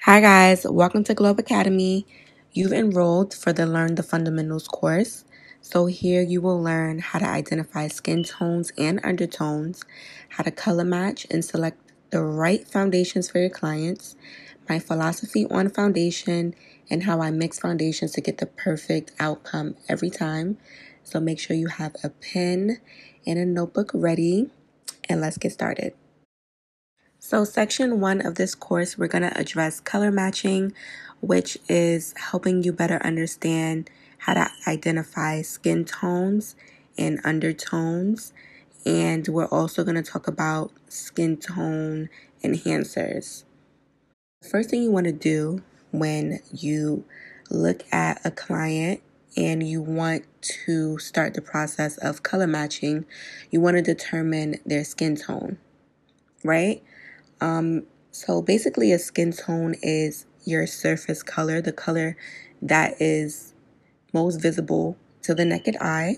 Hi guys, welcome to Globe Academy. You've enrolled for the Learn the Fundamentals course. So here you will learn how to identify skin tones and undertones, how to color match and select the right foundations for your clients, my philosophy on foundation, and how I mix foundations to get the perfect outcome every time. So make sure you have a pen and a notebook ready, and let's get started. So section 1 of this course, we're going to address color matching, which is helping you better understand how to identify skin tones and undertones. And we're also going to talk about skin tone enhancers. The first thing you want to do when you look at a client and you want to start the process of color matching, you want to determine their skin tone, right? So basically a skin tone is your surface color, the color that is most visible to the naked eye.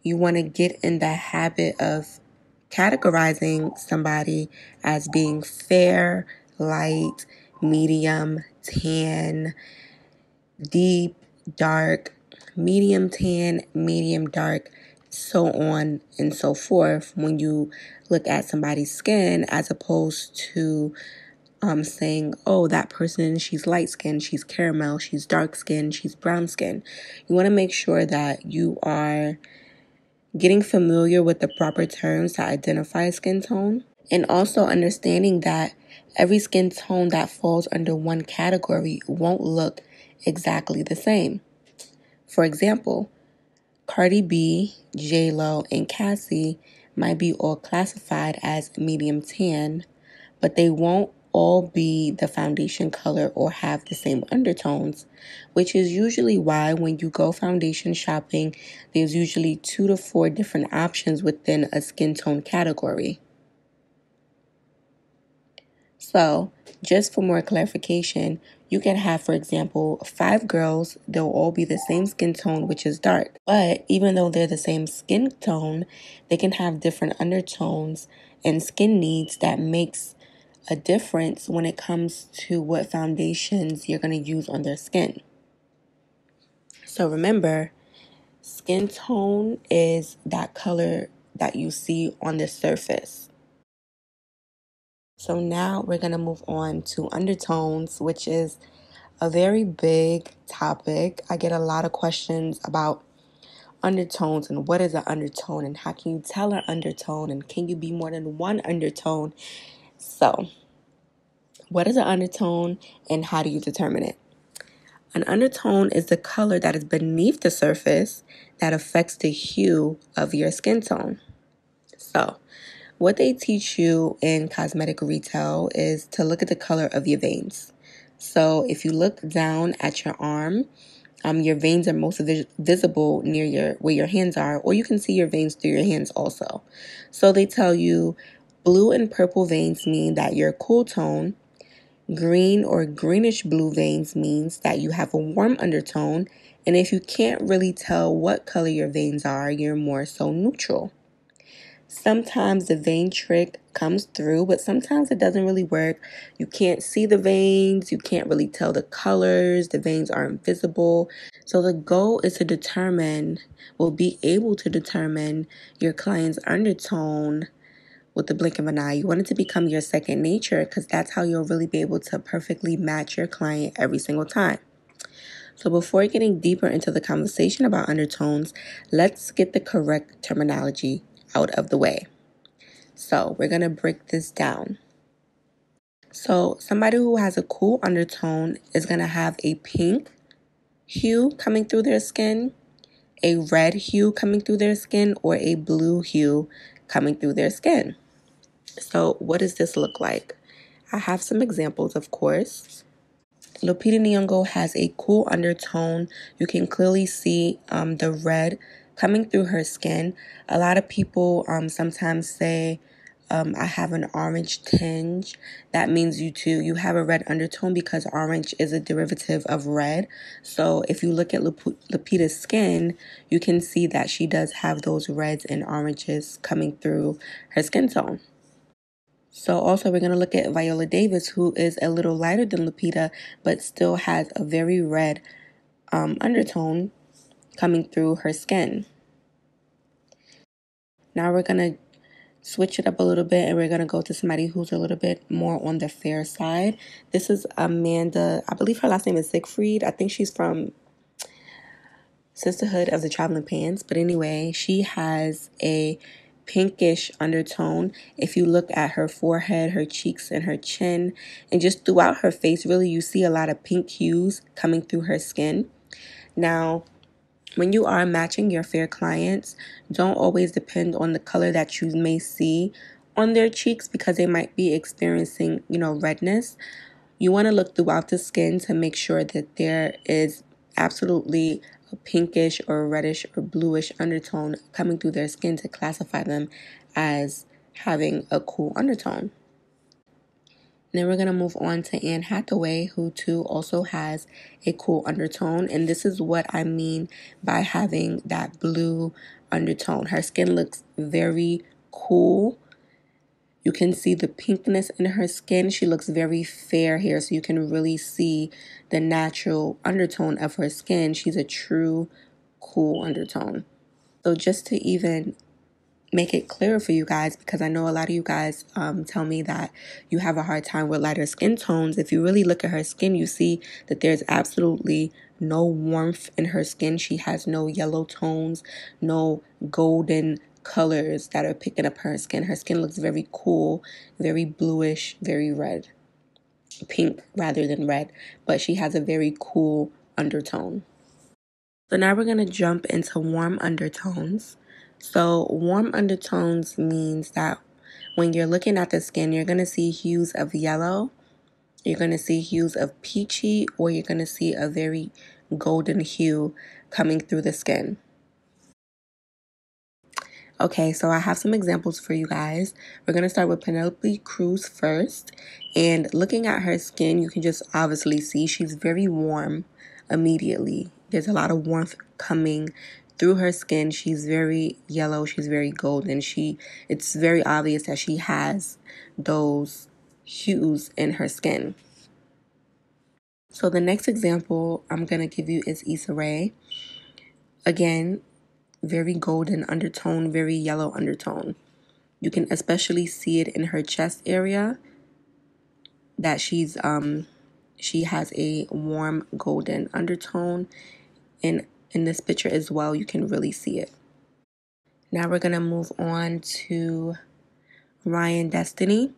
You want to get in the habit of categorizing somebody as being fair, light, medium, tan, deep, dark, medium tan, medium dark, so on and so forth when you look at somebody's skin, as opposed to saying, oh, that person, she's light skinned, she's caramel, she's dark skinned, she's brown skinned. You want to make sure that you are getting familiar with the proper terms to identify a skin tone, and also understanding that every skin tone that falls under one category won't look exactly the same. For example, Cardi B, J-Lo, and Cassie might be all classified as medium tan, but they won't all be the foundation color or have the same undertones, which is usually why when you go foundation shopping, there's usually 2 to 4 different options within a skin tone category. So, just for more clarification, you can have, for example, 5 girls, they'll all be the same skin tone, which is dark. But even though they're the same skin tone, they can have different undertones and skin needs that makes a difference when it comes to what foundations you're going to use on their skin. So remember, skin tone is that color that you see on the surface. So now we're going to move on to undertones, which is a very big topic. I get a lot of questions about undertones and what is an undertone and how can you tell an undertone and can you be more than one undertone? So, what is an undertone and how do you determine it? An undertone is the color that is beneath the surface that affects the hue of your skin tone. So, what they teach you in cosmetic retail is to look at the color of your veins. So, if you look down at your arm, your veins are most visible near where your hands are, or you can see your veins through your hands also. So, they tell you blue and purple veins mean that you're a cool tone. Green or greenish blue veins means that you have a warm undertone, and if you can't really tell what color your veins are, you're more so neutral. Sometimes the vein trick comes through, but sometimes it doesn't really work. You can't see the veins, you can't really tell the colors, the veins aren't visible. So the goal is to be able to determine your client's undertone with the blink of an eye. You want it to become your second nature because that's how you'll really be able to perfectly match your client every single time. So before getting deeper into the conversation about undertones, let's get the correct terminology out of the way. So we're going to break this down. So somebody who has a cool undertone is going to have a pink hue coming through their skin, a red hue coming through their skin, or a blue hue coming through their skin. So what does this look like? I have some examples, of course. Lupita Nyong'o has a cool undertone. You can clearly see the red coming through her skin. A lot of people sometimes say, I have an orange tinge. That means you have a red undertone because orange is a derivative of red. So if you look at Lupita's skin, you can see that she does have those reds and oranges coming through her skin tone. So also we're going to look at Viola Davis, who is a little lighter than Lupita, but still has a very red undertone coming through her skin. Now we're going to switch it up a little bit and we're going to go to somebody who's a little bit more on the fair side. This is Amanda. I believe her last name is Siegfried. I think she's from Sisterhood of the Traveling Pants. But anyway, she has a pinkish undertone. If you look at her forehead, her cheeks, and her chin, and just throughout her face, really you see a lot of pink hues coming through her skin. Now, when you are matching your fair clients, don't always depend on the color that you may see on their cheeks because they might be experiencing, redness. You want to look throughout the skin to make sure that there is absolutely a pinkish or reddish or bluish undertone coming through their skin to classify them as having a cool undertone. Then we're going to move on to Anne Hathaway, who too also has a cool undertone. And this is what I mean by having that blue undertone. Her skin looks very cool. You can see the pinkness in her skin. She looks very fair here, so you can really see the natural undertone of her skin. She's a true cool undertone. So just to even make it clearer for you guys, because I know a lot of you guys tell me that you have a hard time with lighter skin tones. If you really look at her skin, you see that there's absolutely no warmth in her skin. She has no yellow tones, no golden colors that are picking up her skin. Her skin looks very cool, very bluish, very red, pink rather than red, but she has a very cool undertone. So now we're going to jump into warm undertones. So warm undertones means that when you're looking at the skin, you're going to see hues of yellow, you're going to see hues of peachy, or you're going to see a very golden hue coming through the skin. Okay, so I have some examples for you guys. We're going to start with Penelope Cruz first. And looking at her skin, you can just obviously see she's very warm immediately. There's a lot of warmth coming through her skin. She's very yellow. She's very golden. It's very obvious that she has those hues in her skin. So the next example I'm going to give you is Issa Rae. Again, very golden undertone, very yellow undertone. You can especially see it in her chest area that she has a warm golden undertone, and in this picture as well you can really see it. Now we're gonna move on to Ryan Destiny,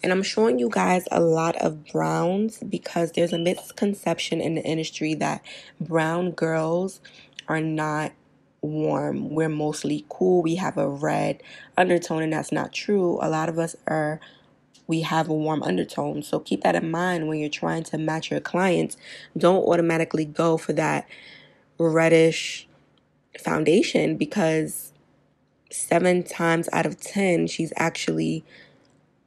and I'm showing you guys a lot of browns because there's a misconception in the industry that brown girls are not warm. We're mostly cool. We have a red undertone, and that's not true. A lot of us we have a warm undertone. So keep that in mind when you're trying to match your clients. Don't automatically go for that reddish foundation because 7 times out of 10 she's actually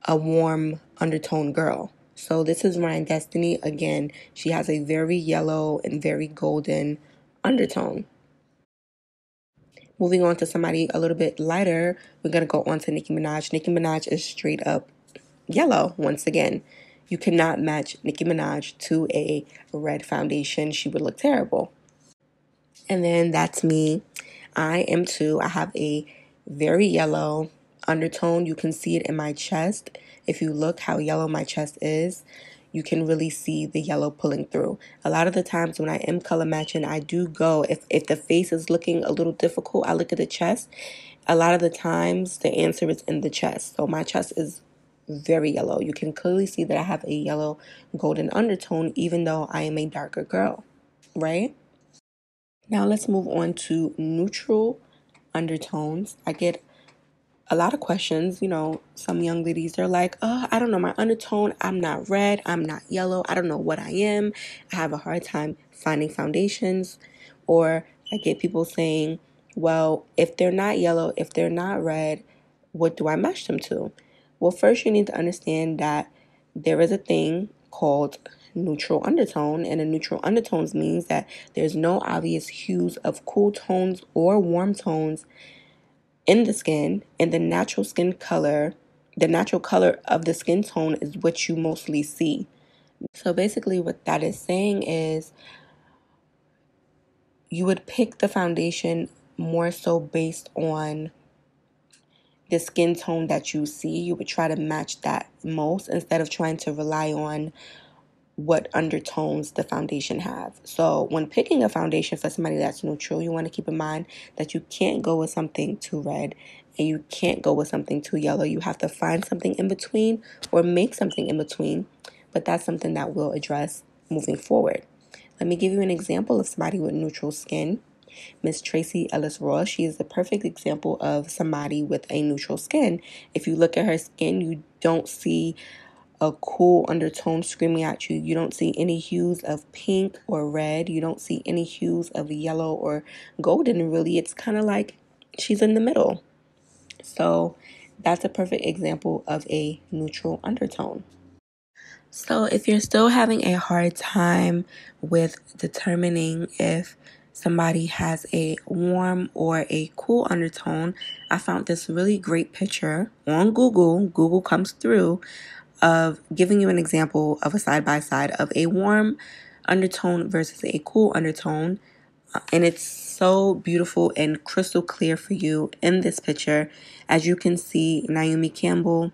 a warm undertone girl. So this is Ryan Destiny. Again, she has a very yellow and very golden undertone. Moving on to somebody a little bit lighter, we're going to go on to Nicki Minaj. Nicki Minaj is straight up yellow once again. You cannot match Nicki Minaj to a red foundation. She would look terrible. And then that's me. I am too. I have a very yellow undertone. You can see it in my chest. If you look how yellow my chest is, you can really see the yellow pulling through. A lot of the times when I am color matching, I do go, if the face is looking a little difficult, I look at the chest. A lot of the times the answer is in the chest. So my chest is very yellow. You can clearly see that I have a yellow golden undertone even though I am a darker girl, right? Now let's move on to neutral undertones. I get a lot of questions, some young ladies, they're like, oh, I don't know my undertone. I'm not red. I'm not yellow. I don't know what I am. I have a hard time finding foundations. Or I get people saying, well, if they're not yellow, if they're not red, what do I match them to? Well, first you need to understand that there is a thing called neutral undertone, and a neutral undertones means that there's no obvious hues of cool tones or warm tones in the skin, and the natural skin color the natural color of the skin tone is what you mostly see. So basically what that is saying is you would pick the foundation more so based on the skin tone that you see. You would try to match that most instead of trying to rely on what undertones the foundation have. So when picking a foundation for somebody that's neutral, you want to keep in mind that you can't go with something too red and you can't go with something too yellow. You have to find something in between or make something in between, but that's something that we'll address moving forward. Let me give you an example of somebody with neutral skin. Miss Tracy Ellis Ross, she is the perfect example of somebody with a neutral skin. If you look at her skin, you don't see a cool undertone screaming at you. You don't see any hues of pink or red. You don't see any hues of yellow or golden, really. It's kind of like she's in the middle. So that's a perfect example of a neutral undertone. So if you're still having a hard time with determining if somebody has a warm or a cool undertone, I found this really great picture on Google. Google comes through of giving you an example of a side-by-side of a warm undertone versus a cool undertone. And it's so beautiful and crystal clear for you in this picture. As you can see, Naomi Campbell,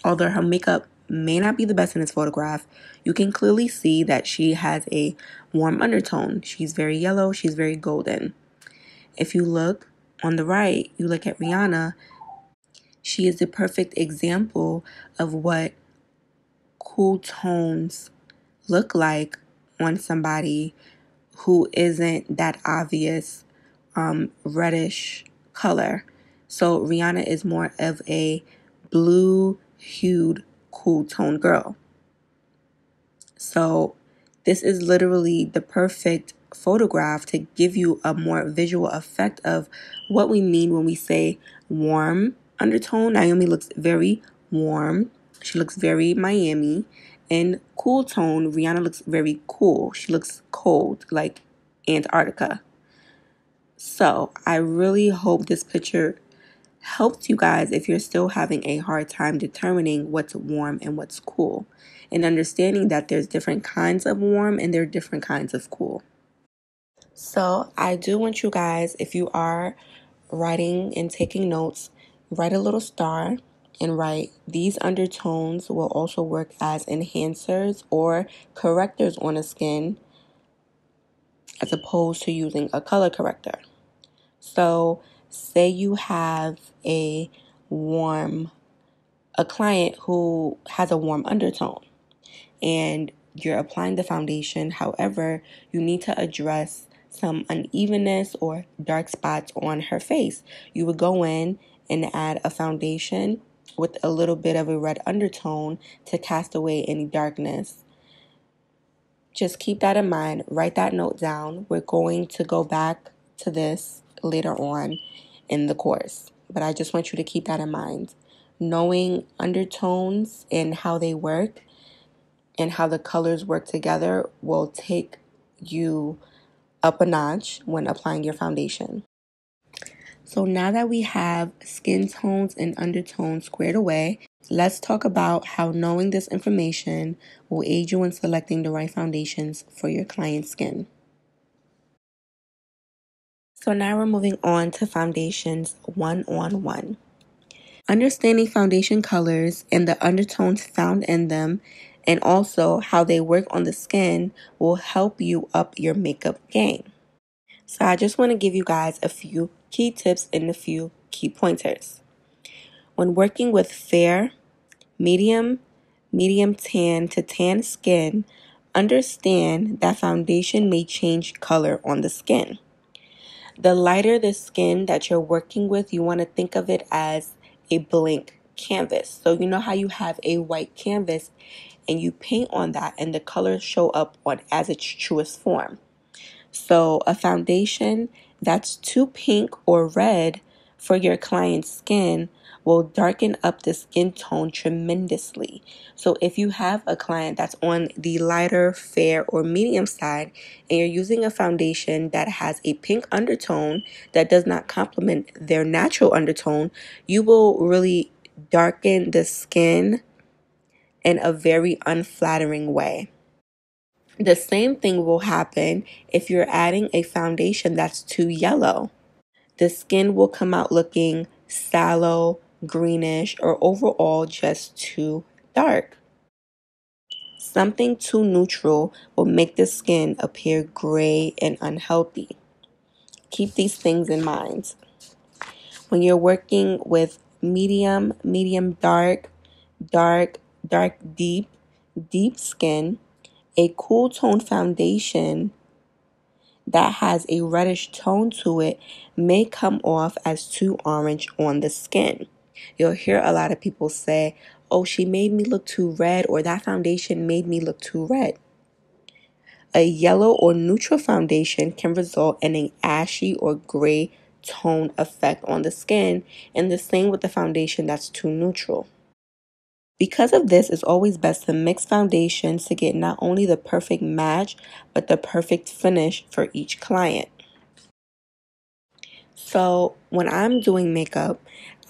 although her makeup may not be the best in this photograph, you can clearly see that she has a warm undertone. She's very yellow, she's very golden. If you look on the right, you look at Rihanna, she is the perfect example of what cool tones look like on somebody who isn't that obvious reddish color. So Rihanna is more of a blue hued cool tone girl. So this is literally the perfect photograph to give you a more visual effect of what we mean when we say warm undertone. Naomi looks very warm. She looks very Miami. And cool tone, Rihanna looks very cool. She looks cold, like Antarctica. So I really hope this picture helped you guys if you're still having a hard time determining what's warm and what's cool, and understanding that there's different kinds of warm and there are different kinds of cool. So I do want you guys, if you are writing and taking notes, write a little star and write, these undertones will also work as enhancers or correctors on a skin as opposed to using a color corrector. So say you have a client who has a warm undertone and you're applying the foundation. However, you need to address some unevenness or dark spots on her face. You would go in and add a foundation with a little bit of a red undertone to cast away any darkness. Just keep that in mind. Write that note down. We're going to go back to this later on in the course, but I just want you to keep that in mind. Knowing undertones and how they work and how the colors work together will take you up a notch when applying your foundation. So now that we have skin tones and undertones squared away, let's talk about how knowing this information will aid you in selecting the right foundations for your client's skin. So now we're moving on to foundations one-on-one. Understanding foundation colors and the undertones found in them, and also how they work on the skin, will help you up your makeup game. So I just want to give you guys a few key tips and a few key pointers. When working with fair, medium tan to tan skin, understand that foundation may change color on the skin. The lighter the skin that you're working with, you want to think of it as a blank canvas. So you know how you have a white canvas and you paint on that and the colors show up on as its truest form. So a foundation that's too pink or red for your client's skin will darken up the skin tone tremendously. So if you have a client that's on the lighter, fair, or medium side, and you're using a foundation that has a pink undertone that does not complement their natural undertone, you will really darken the skin in a very unflattering way. The same thing will happen if you're adding a foundation that's too yellow. The skin will come out looking sallow, greenish, or overall just too dark. Something too neutral will make the skin appear gray and unhealthy. Keep these things in mind. When you're working with medium, medium dark, dark, dark deep, deep skin, a cool tone foundation that has a reddish tone to it may come off as too orange on the skin. You'll hear a lot of people say, oh, she made me look too red, or that foundation made me look too red. A yellow or neutral foundation can result in an ashy or gray tone effect on the skin, and the same with the foundation that's too neutral. Because of this, it's always best to mix foundations to get not only the perfect match, but the perfect finish for each client. So when I'm doing makeup,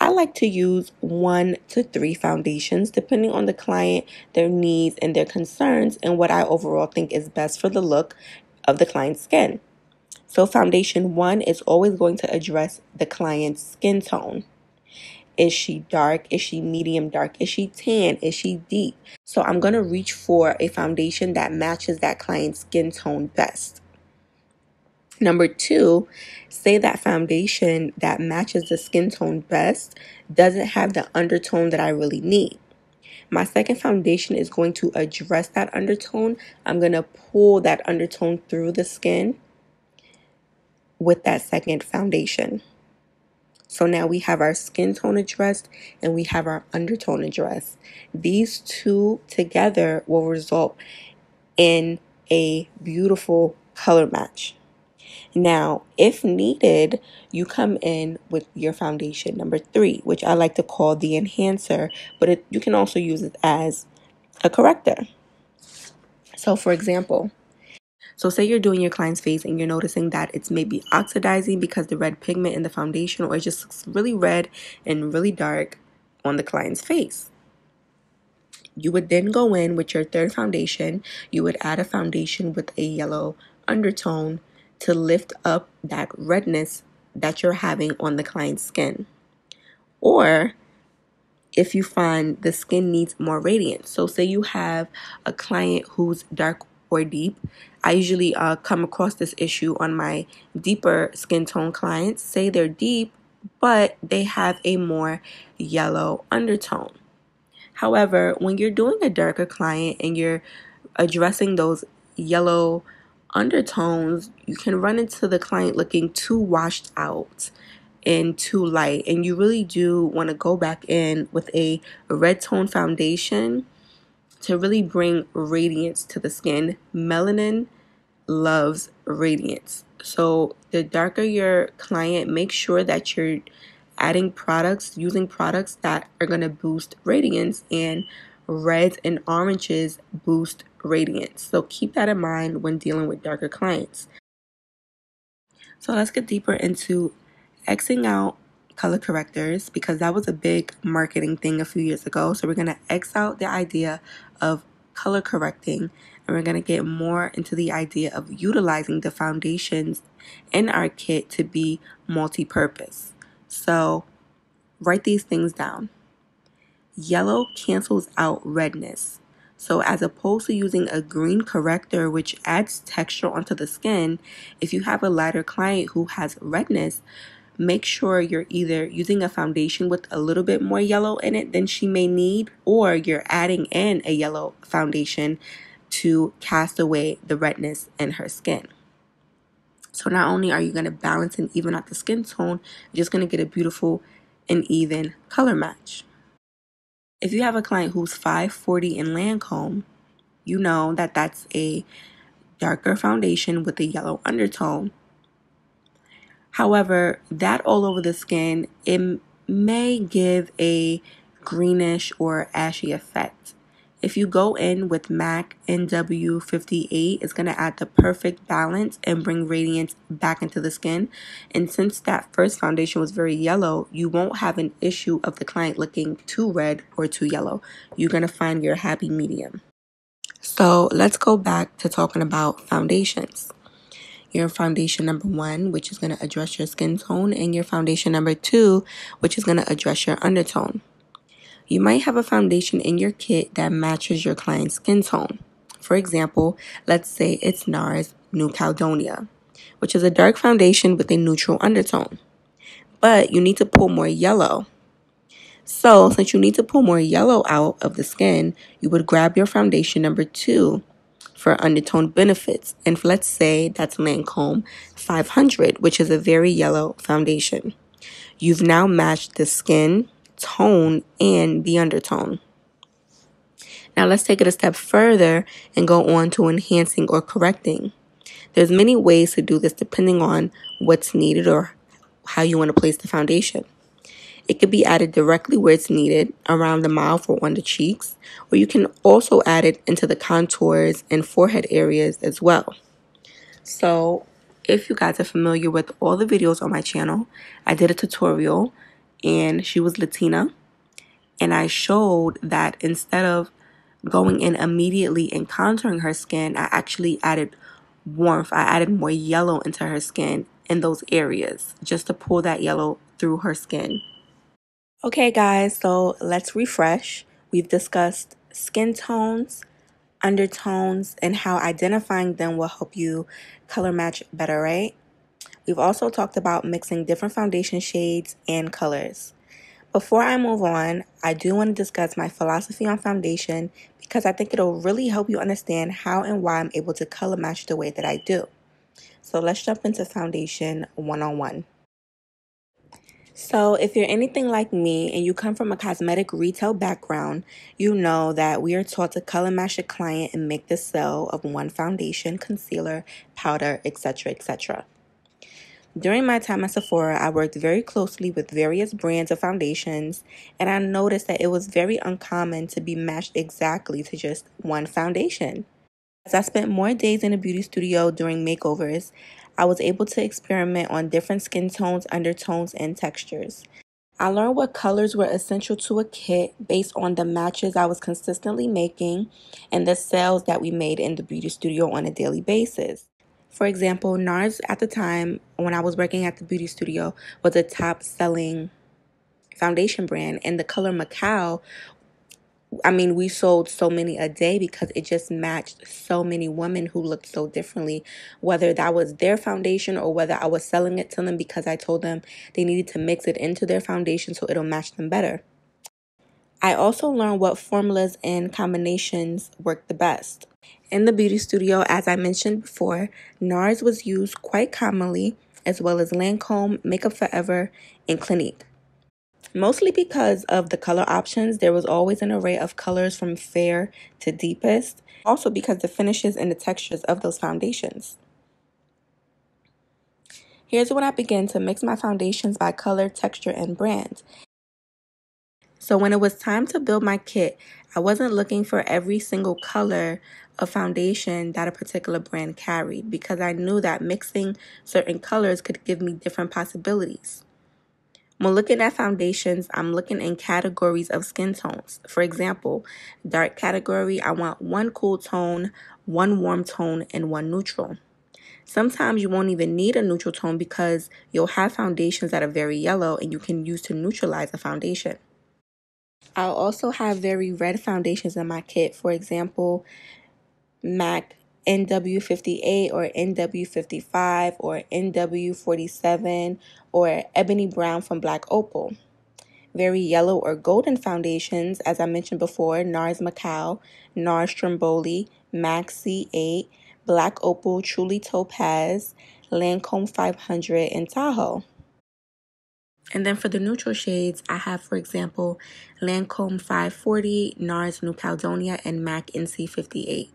I like to use 1 to 3 foundations depending on the client, their needs, and their concerns, and what I overall think is best for the look of the client's skin. So foundation 1 is always going to address the client's skin tone. Is she dark? Is she medium dark? Is she tan? Is she deep? So I'm going to reach for a foundation that matches that client's skin tone best. Number 2, say that foundation that matches the skin tone best doesn't have the undertone that I really need. My second foundation is going to address that undertone. I'm going to pull that undertone through the skin with that second foundation. So now we have our skin tone addressed and we have our undertone addressed. These two together will result in a beautiful color match. Now, if needed, you come in with your foundation number 3, which I like to call the enhancer, but you can also use it as a corrector. So for example, say you're doing your client's face and you're noticing that it's maybe oxidizing because the red pigment in the foundation, or it just looks really red and really dark on the client's face. You would then go in with your third foundation. You would add a foundation with a yellow undertone to lift up that redness that you're having on the client's skin. Or if you find the skin needs more radiance. So say you have a client who's dark or deep. I usually come across this issue on my deeper skin tone clients. Say they're deep, but they have a more yellow undertone. However, when you're doing a darker client and you're addressing those yellow undertones, you can run into the client looking too washed out and too light, and you really do want to go back in with a red tone foundation to really bring radiance to the skin. Melanin loves radiance. So the darker your client, make sure that you're adding products, using products that are going to boost radiance, and reds and oranges boost radiance. So keep that in mind when dealing with darker clients. So let's get deeper into Xing out color correctors, because that was a big marketing thing a few years ago. So we're going to X out the idea of color correcting, and we're going to get more into the idea of utilizing the foundations in our kit to be multi-purpose. So write these things down. Yellow cancels out redness. So as opposed to using a green corrector, which adds texture onto the skin, if you have a lighter client who has redness, make sure you're either using a foundation with a little bit more yellow in it than she may need, or you're adding in a yellow foundation to cast away the redness in her skin. So not only are you going to balance and even out the skin tone, you're just going to get a beautiful and even color match. If you have a client who's 540 in Lancome, you know that that's a darker foundation with a yellow undertone. However, that all over the skin, it may give a greenish or ashy effect. If you go in with MAC NW58, it's going to add the perfect balance and bring radiance back into the skin. And since that first foundation was very yellow, you won't have an issue of the client looking too red or too yellow. You're going to find your happy medium. So let's go back to talking about foundations. Your foundation number 1, which is going to address your skin tone, and your foundation number 2, which is going to address your undertone. You might have a foundation in your kit that matches your client's skin tone. For example, let's say it's NARS New Caledonia, which is a dark foundation with a neutral undertone. But you need to pull more yellow. So, since you need to pull more yellow out of the skin, you would grab your foundation number 2 for undertone benefits. And let's say that's Lancome 500, which is a very yellow foundation. You've now matched the skin tone and the undertone. Now let's take it a step further and go on to enhancing or correcting. There's many ways to do this depending on what's needed or how you want to place the foundation. It could be added directly where it's needed, around the mouth or on the cheeks, or you can also add it into the contours and forehead areas as well. So if you guys are familiar with all the videos on my channel, I did a tutorial and she was Latina, and I showed that instead of going in immediately and contouring her skin, I actually added warmth. I added more yellow into her skin in those areas just to pull that yellow through her skin. Okay guys, so let's refresh. We've discussed skin tones, undertones, and how identifying them will help you color match better, right? We've also talked about mixing different foundation shades and colors. Before I move on, I do want to discuss my philosophy on foundation because I think it'll really help you understand how and why I'm able to color match the way that I do. So let's jump into foundation 101. So if you're anything like me and you come from a cosmetic retail background, you know that we are taught to color match a client and make the sale of one foundation, concealer, powder, etc., etc. During my time at Sephora, I worked very closely with various brands of foundations, and I noticed that it was very uncommon to be matched exactly to just one foundation. As I spent more days in a beauty studio during makeovers, I was able to experiment on different skin tones, undertones, and textures. I learned what colors were essential to a kit based on the matches I was consistently making and the sales that we made in the beauty studio on a daily basis. For example, NARS at the time when I was working at the beauty studio was a top selling foundation brand, and the color Macao, we sold so many a day because it just matched so many women who looked so differently, whether that was their foundation or whether I was selling it to them because I told them they needed to mix it into their foundation so it'll match them better. I also learned what formulas and combinations work the best. In the beauty studio, as I mentioned before, NARS was used quite commonly, as well as Lancome, Makeup Forever, and Clinique. Mostly because of the color options, there was always an array of colors from fair to deepest. Also because the finishes and the textures of those foundations. Here's when I began to mix my foundations by color, texture, and brand. So when it was time to build my kit, I wasn't looking for every single color of foundation that a particular brand carried because I knew that mixing certain colors could give me different possibilities. When looking at foundations, I'm looking in categories of skin tones. For example, dark category, I want one cool tone, one warm tone, and one neutral. Sometimes you won't even need a neutral tone because you'll have foundations that are very yellow and you can use to neutralize a foundation. I'll also have very red foundations in my kit. For example, MAC NW58 or NW55 or NW47 or Ebony Brown from Black Opal. Very yellow or golden foundations, as I mentioned before, NARS Macao, NARS Stromboli, MAC C8, Black Opal, Truly Topaz, Lancome 500, and Tahoe. And then for the neutral shades, I have, for example, Lancome 540, NARS New Caledonia, and MAC NC58.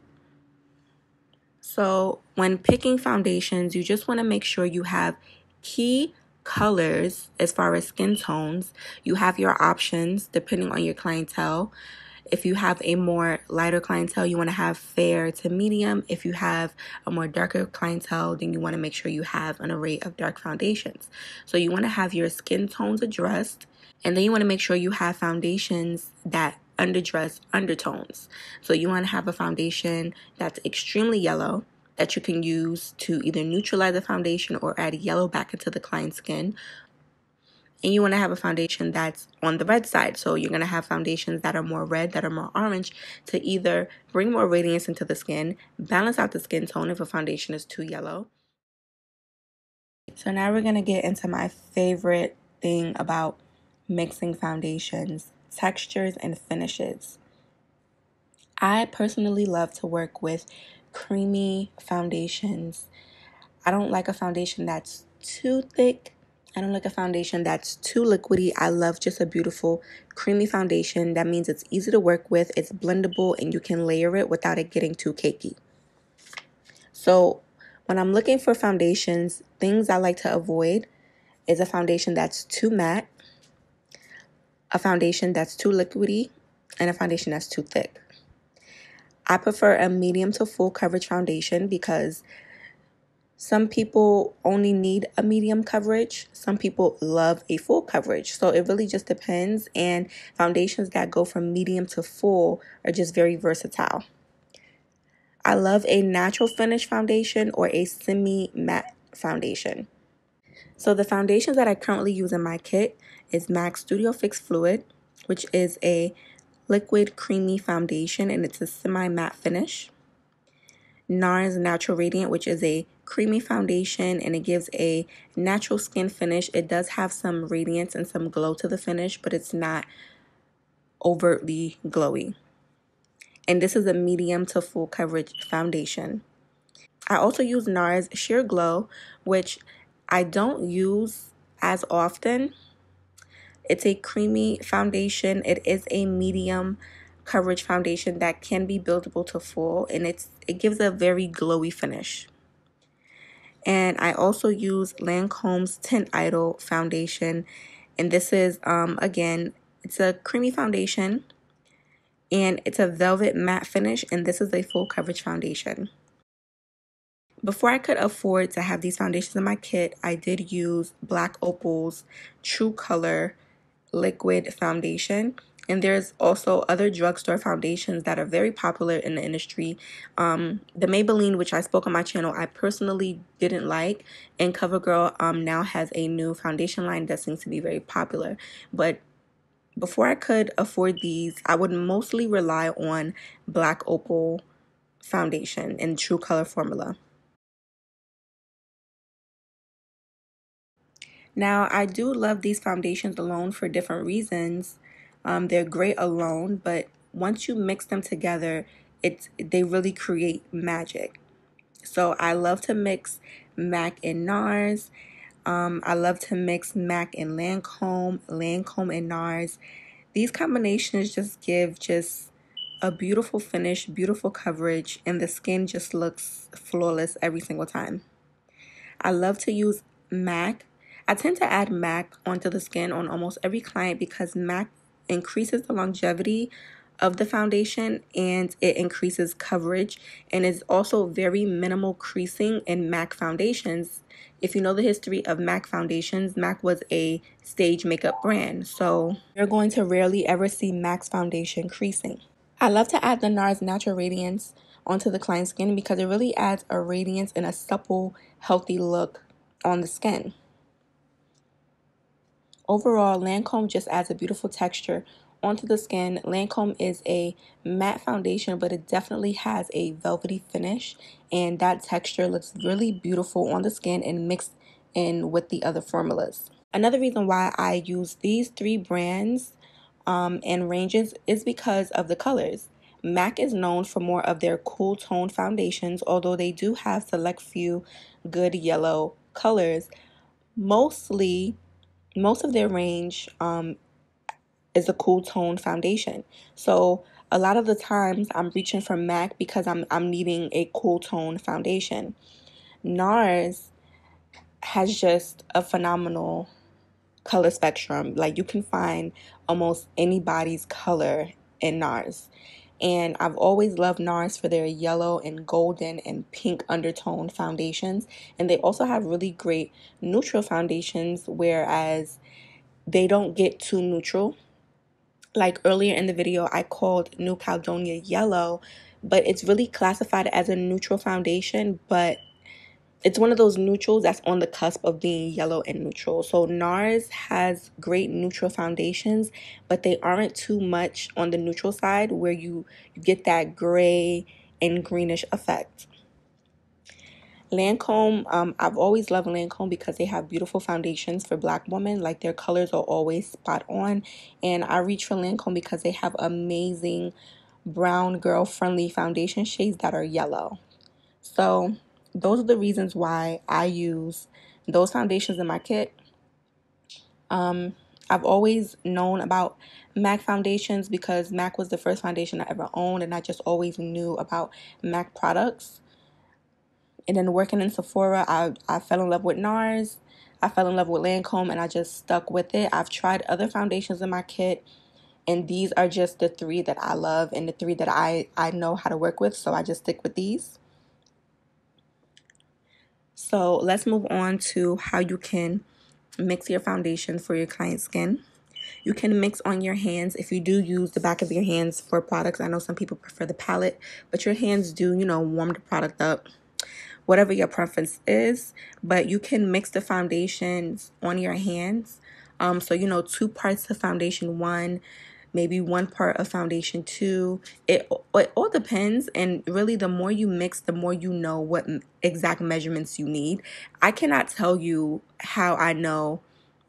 So when picking foundations, you just want to make sure you have key colors as far as skin tones. You have your options depending on your clientele. If you have a more lighter clientele, you want to have fair to medium. If you have a more darker clientele, then you want to make sure you have an array of dark foundations. So you want to have your skin tones addressed, and then you want to make sure you have foundations that underdress undertones. So you want to have a foundation that's extremely yellow that you can use to either neutralize the foundation or add yellow back into the client's skin. And you want to have a foundation that's on the red side. So you're going to have foundations that are more red, that are more orange, to either bring more radiance into the skin, balance out the skin tone if a foundation is too yellow. So now we're going to get into my favorite thing about mixing foundations: textures and finishes. I personally love to work with creamy foundations. I don't like a foundation that's too thick. I don't like a foundation that's too liquidy. I love just a beautiful creamy foundation. That means it's easy to work with, it's blendable, and you can layer it without it getting too cakey. So when I'm looking for foundations, things I like to avoid is a foundation that's too matte, a foundation that's too liquidy, and a foundation that's too thick. I prefer a medium to full coverage foundation because some people only need a medium coverage. Some people love a full coverage. So it really just depends. And foundations that go from medium to full are just very versatile. I love a natural finish foundation or a semi-matte foundation. So the foundations that I currently use in my kit is MAC Studio Fix Fluid, which is a liquid creamy foundation, and it's a semi-matte finish. NARS Natural Radiant, which is a creamy foundation, and it gives a natural skin finish. It does have some radiance and some glow to the finish, but it's not overtly glowy. And this is a medium to full coverage foundation. I also use NARS Sheer Glow, which I don't use as often. It's a creamy foundation. It is a medium coverage foundation that can be buildable to full, and it gives a very glowy finish. And I also use Lancome's Tint Idol foundation, and this is again, it's a creamy foundation, and it's a velvet matte finish, and this is a full coverage foundation. Before I could afford to have these foundations in my kit, I did use Black Opal's True Color liquid foundation, and there's also other drugstore foundations that are very popular in the industry. The Maybelline, which I spoke on my channel, I personally didn't like, and CoverGirl now has a new foundation line that seems to be very popular. But before I could afford these, I would mostly rely on Black Opal foundation and True Color formula. Now, I do love these foundations alone for different reasons. They're great alone, but once you mix them together, they really create magic. So I love to mix MAC and NARS. I love to mix MAC and Lancome, Lancome and NARS. These combinations just give just a beautiful finish, beautiful coverage, and the skin just looks flawless every single time. I love to use MAC. I tend to add MAC onto the skin on almost every client because MAC increases the longevity of the foundation and it increases coverage, and is also very minimal creasing in MAC foundations. If you know the history of MAC foundations, MAC was a stage makeup brand, so you're going to rarely ever see MAC's foundation creasing. I love to add the NARS Natural Radiance onto the client's skin because it really adds a radiance and a supple, healthy look on the skin. Overall, Lancome just adds a beautiful texture onto the skin. Lancome is a matte foundation, but it definitely has a velvety finish, and that texture looks really beautiful on the skin and mixed in with the other formulas. Another reason why I use these three brands and ranges is because of the colors. MAC is known for more of their cool tone foundations, although they do have select few good yellow colors. Most of their range is a cool tone foundation. So a lot of the times I'm reaching for MAC because I'm needing a cool tone foundation. NARS has just a phenomenal color spectrum. Like, you can find almost anybody's color in NARS. And I've always loved NARS for their yellow and golden and pink undertone foundations. And they also have really great neutral foundations, whereas they don't get too neutral. Like earlier in the video, I called New Caledonia yellow, but it's really classified as a neutral foundation, but it's one of those neutrals that's on the cusp of being yellow and neutral. So NARS has great neutral foundations, but they aren't too much on the neutral side where you get that gray and greenish effect. Lancome, I've always loved Lancome because they have beautiful foundations for Black women. Like, their colors are always spot on. And I reach for Lancome because they have amazing brown girl friendly foundation shades that are yellow. So those are the reasons why I use those foundations in my kit. I've always known about MAC foundations because MAC was the first foundation I ever owned, and I just always knew about MAC products. And then working in Sephora, I fell in love with NARS. I fell in love with Lancome, and I just stuck with it. I've tried other foundations in my kit, and these are just the three that I love and the three that I know how to work with, so I just stick with these. So let's move on to how you can mix your foundation for your client's skin. You can mix on your hands if you do use the back of your hands for products. I know some people prefer the palette, but your hands do, warm the product up. Whatever your preference is, but you can mix the foundations on your hands. So 2 parts of foundation 1, maybe 1 part of foundation 2. It all depends, and really the more you mix, the more you know what exact measurements you need. I cannot tell you how I know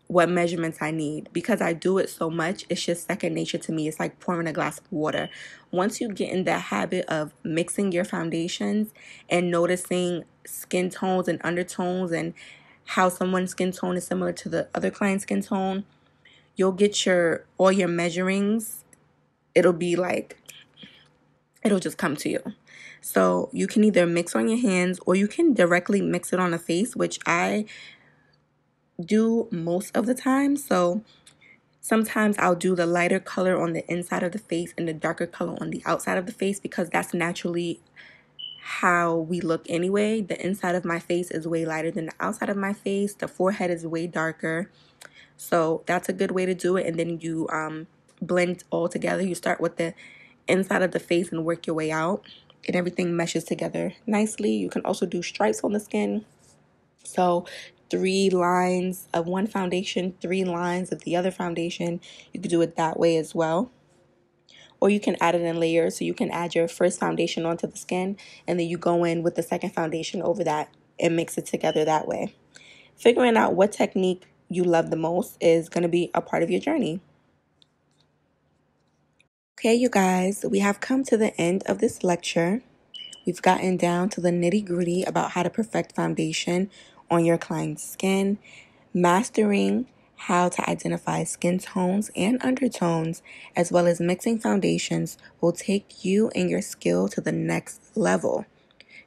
what measurements I need because I do it so much. It's just second nature to me. It's like pouring a glass of water. Once you get in the habit of mixing your foundations and noticing skin tones and undertones and how someone's skin tone is similar to the other client's skin tone, you'll get all your measurings. It'll just come to you. So you can either mix on your hands or you can directly mix it on the face, which I do most of the time. So sometimes I'll do the lighter color on the inside of the face and the darker color on the outside of the face because that's naturally how we look anyway. The inside of my face is way lighter than the outside of my face. The forehead is way darker. So that's a good way to do it. And then you blend all together. You start with the inside of the face and work your way out, and everything meshes together nicely. You can also do stripes on the skin. So 3 lines of one foundation, 3 lines of the other foundation. You could do it that way as well. Or you can add it in layers. So you can add your first foundation onto the skin, and then you go in with the second foundation over that and mix it together that way. Figuring out what technique you love the most is going to be a part of your journey. Okay, you guys, we have come to the end of this lecture. We've gotten down to the nitty-gritty about how to perfect foundation on your client's skin, mastering how to identify skin tones and undertones, as well as mixing foundations will take you and your skill to the next level.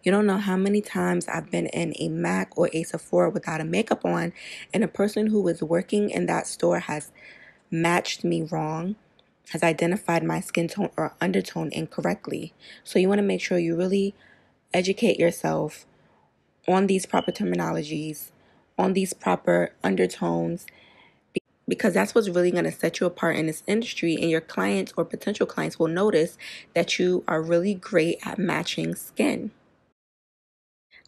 You don't know how many times I've been in a MAC or a Sephora without a makeup on, and a person who was working in that store has matched me wrong, has identified my skin tone or undertone incorrectly. So you want to make sure you really educate yourself on these proper terminologies, on these proper undertones, because that's what's really going to set you apart in this industry, and your clients or potential clients will notice that you are really great at matching skin.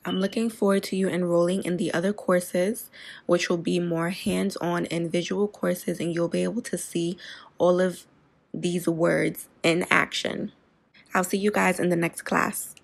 I'm looking forward to you enrolling in the other courses, which will be more hands-on and visual courses, and you'll be able to see all of these words in action. I'll see you guys in the next class.